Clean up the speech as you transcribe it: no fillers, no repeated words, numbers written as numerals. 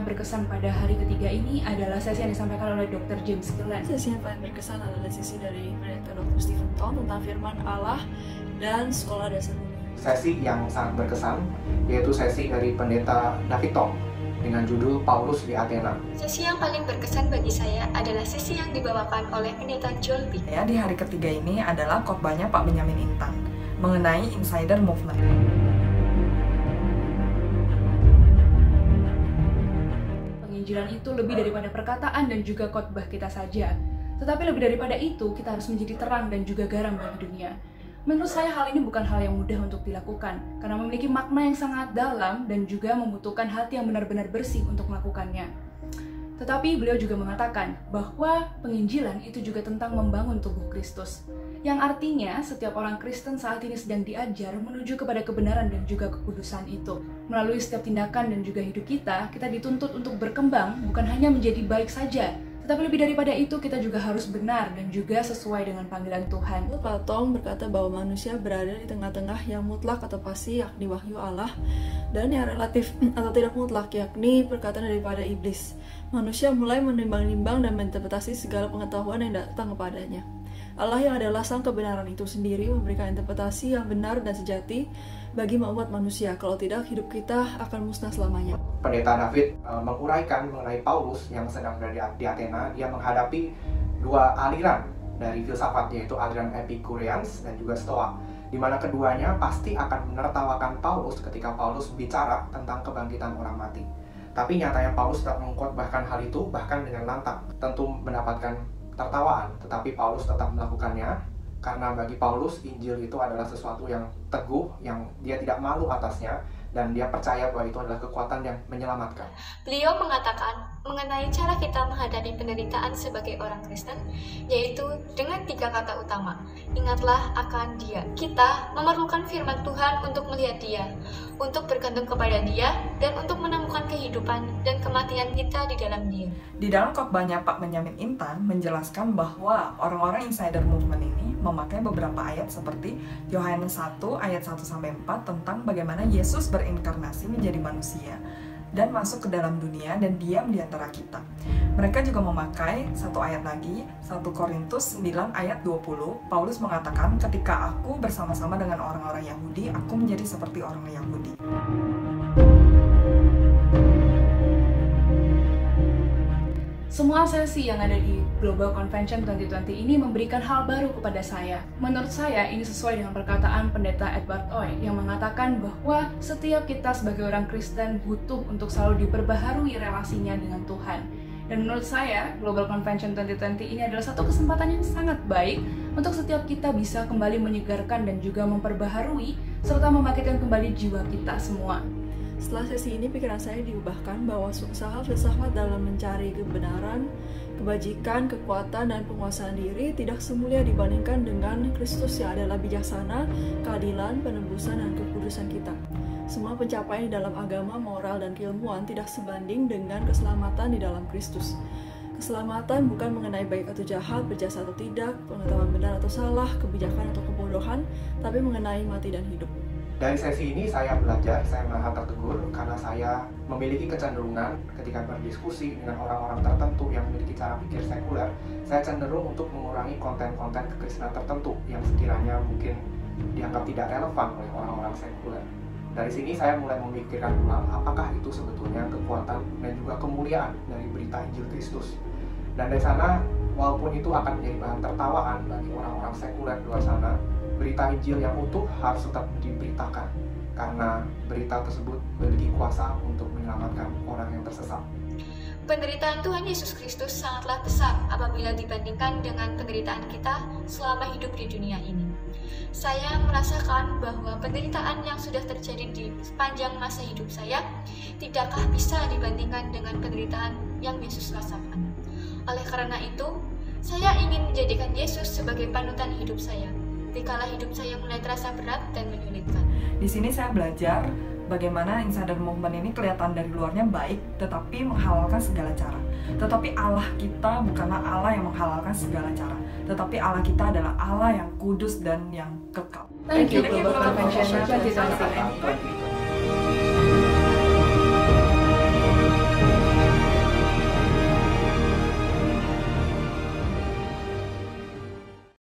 berkesan pada hari ketiga ini adalah sesi yang disampaikan oleh Dr. James Gillen. Sesi yang paling berkesan adalah sesi dari Pendeta Dr. Stephen Tong tentang firman Allah dan sekolah dasar umum. Sesi yang sangat berkesan yaitu sesi dari Pendeta David Tong dengan judul Paulus di Athena. Sesi yang paling berkesan bagi saya adalah sesi yang dibawakan oleh Pendeta Joel B. Ya, di hari ketiga ini adalah khotbahnya Pak Benyamin Intan mengenai Insider Movement. Penginjilan itu lebih daripada perkataan dan juga khotbah kita saja. Tetapi lebih daripada itu, kita harus menjadi terang dan juga garam bagi dunia. Menurut saya hal ini bukan hal yang mudah untuk dilakukan, karena memiliki makna yang sangat dalam dan juga membutuhkan hati yang benar-benar bersih untuk melakukannya. Tetapi beliau juga mengatakan bahwa penginjilan itu juga tentang membangun tubuh Kristus. Yang artinya setiap orang Kristen saat ini sedang diajar menuju kepada kebenaran dan juga kekudusan itu. Melalui setiap tindakan dan juga hidup kita, kita dituntut untuk berkembang bukan hanya menjadi baik saja, tetapi lebih daripada itu kita juga harus benar dan juga sesuai dengan panggilan Tuhan. Pak Tong berkata bahwa manusia berada di tengah-tengah yang mutlak atau pasti, yakni wahyu Allah, dan yang relatif atau tidak mutlak, yakni perkataan daripada iblis. Manusia mulai menimbang-nimbang dan menginterpretasi segala pengetahuan yang datang kepadanya. Allah yang adalah sang kebenaran itu sendiri memberikan interpretasi yang benar dan sejati bagi umat manusia. Kalau tidak, hidup kita akan musnah selamanya. Pendeta David menguraikan mengenai Paulus yang sedang berada di Athena. Dia menghadapi dua aliran dari filsafat, yaitu aliran Epikureans dan juga Stoa, di mana keduanya pasti akan menertawakan Paulus ketika Paulus bicara tentang kebangkitan orang mati. Tapi nyatanya Paulus tetap mengkhotbahkan hal itu bahkan dengan lantang, tentu mendapatkan tertawaan, tetapi Paulus tetap melakukannya karena bagi Paulus Injil itu adalah sesuatu yang teguh, yang dia tidak malu atasnya, dan dia percaya bahwa itu adalah kekuatan yang menyelamatkan. Beliau mengatakan mengenai cara kita menghadapi penderitaan sebagai orang Kristen, yaitu dengan 3 kata utama. Ingatlah akan Dia. Kita memerlukan firman Tuhan untuk melihat Dia, untuk bergantung kepada Dia, dan untuk menemukan kehidupan dan kematian kita di dalam Dia. Di dalam khotbahnya Pak Benyamin Intan menjelaskan bahwa orang-orang Insider Movement ini memakai beberapa ayat seperti Yohanes 1 ayat 1-4 tentang bagaimana Yesus berinkarnasi menjadi manusia dan masuk ke dalam dunia dan diam di antara kita. Mereka juga memakai satu ayat lagi, 1 Korintus 9 ayat 20. Paulus mengatakan, ketika aku bersama-sama dengan orang-orang Yahudi, aku menjadi seperti orang Yahudi. Semua sesi yang ada di Global Convention 2020 ini memberikan hal baru kepada saya. Menurut saya, ini sesuai dengan perkataan Pendeta Edward Oi yang mengatakan bahwa setiap kita sebagai orang Kristen butuh untuk selalu diperbaharui relasinya dengan Tuhan. Dan menurut saya, Global Convention 2020 ini adalah satu kesempatan yang sangat baik untuk setiap kita bisa kembali menyegarkan dan juga memperbaharui serta membangkitkan kembali jiwa kita semua. Setelah sesi ini, pikiran saya diubahkan bahwa usaha filsafat dalam mencari kebenaran, kebajikan, kekuatan, dan penguasaan diri tidak semulia dibandingkan dengan Kristus yang adalah bijaksana, keadilan, penebusan, dan kekudusan kita. Semua pencapaian di dalam agama, moral, dan keilmuan tidak sebanding dengan keselamatan di dalam Kristus. Keselamatan bukan mengenai baik atau jahat, berjasa atau tidak, pengetahuan benar atau salah, kebijakan atau kebodohan, tapi mengenai mati dan hidup. Dari sesi ini saya belajar, saya merasa tertegur karena saya memiliki kecenderungan ketika berdiskusi dengan orang-orang tertentu yang memiliki cara pikir sekuler, saya cenderung untuk mengurangi konten-konten kekristenan tertentu yang sekiranya mungkin dianggap tidak relevan oleh orang-orang sekuler. Dari sini saya mulai memikirkan ulang apakah itu sebetulnya kekuatan dan juga kemuliaan dari berita Injil Kristus. Dan dari sana, walaupun itu akan menjadi bahan tertawaan bagi orang-orang sekuler di luar sana, berita Injil yang utuh harus tetap diberitakan karena berita tersebut memiliki kuasa untuk menyelamatkan orang yang tersesat. Penderitaan Tuhan Yesus Kristus sangatlah besar apabila dibandingkan dengan penderitaan kita selama hidup di dunia ini. Saya merasakan bahwa penderitaan yang sudah terjadi di sepanjang masa hidup saya tidakkah bisa dibandingkan dengan penderitaan yang Yesus rasakan. Oleh karena itu, saya ingin menjadikan Yesus sebagai panutan hidup saya dikala hidup saya mulai terasa berat dan menyulitkan. Di sini saya belajar bagaimana Insider Movement ini kelihatan dari luarnya baik, tetapi menghalalkan segala cara. Tetapi Allah kita bukanlah Allah yang menghalalkan segala cara, tetapi Allah kita adalah Allah yang kudus dan yang kekal. Thank you, Global Convention 2020.